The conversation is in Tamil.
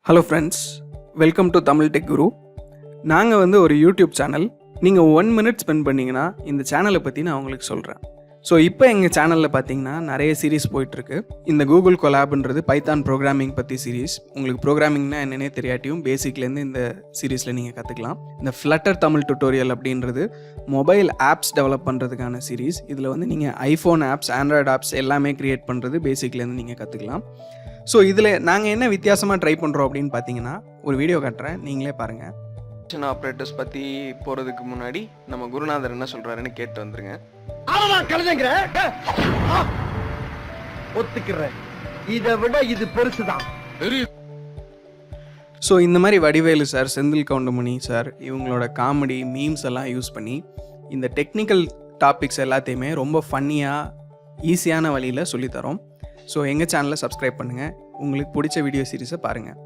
Hello friends, welcome to Tamil tech guru. நாங்கள் வந்து ஒரு யூடியூப் சேனல். நீங்கள் 1 மினிட் ஸ்பெண்ட் பண்ணிங்கன்னா இந்த சேனலை பற்றி நான் உங்களுக்கு சொல்கிறேன். ஸோ இப்போ எங்கள் சேனலில் பார்த்தீங்கன்னா நிறைய சீரீஸ் போயிட்டுருக்கு. இந்த கூகுள் கொலாப்ன்றது பைத்தான் ப்ரோக்ராமிங் பற்றி சீரீஸ். உங்களுக்கு ப்ரோக்ராமிங்னா என்னென்னே தெரியாட்டியும் பேசிக்லேருந்து இந்த சீரீஸில் நீங்கள் கற்றுக்கலாம். இந்த ஃப்ளட்டர் தமிழ் டுட்டோரியல் அப்படின்றது மொபைல் ஆப்ஸ் டெவலப் பண்ணுறதுக்கான சீரீஸ். இதில் வந்து நீங்கள் ஐஃபோன் ஆப்ஸ், ஆண்ட்ராய்டு ஆப்ஸ் எல்லாமே க்ரியேட் பண்ணுறது பேசிக்லேருந்து நீங்கள் கற்றுக்கலாம். ஸோ இதில் நாங்கள் என்ன வித்தியாசமாக ட்ரை பண்ணுறோம் அப்படின்னு பார்த்தீங்கன்னா, ஒரு வீடியோ காட்டுறேன், நீங்களே பாருங்கள். ஆப்ரேட்டர்ஸ் பற்றி போகிறதுக்கு முன்னாடி நம்ம குருநாதர் என்ன சொல்கிறாருன்னு கேட்டு வந்துருங்க. ஒத்துக்கிறேன், இதை விட இது பெருசுதான். ஸோ இந்த மாதிரி வடிவேலு சார், செந்தில் கவுண்டமணி சார் இவங்களோட காமெடி மீம்ஸ் எல்லாம் யூஸ் பண்ணி இந்த டெக்னிக்கல் டாபிக்ஸ் எல்லாத்தையுமே ரொம்ப ஃபன்னியாக ஈஸியான வழியில் சொல்லித்தரோம். ஸோ எங்கள் சேனலை சப்ஸ்கிரைப் பண்ணுங்கள், உங்களுக்கு பிடிச்ச வீடியோ சீரிஸை பாருங்கள்.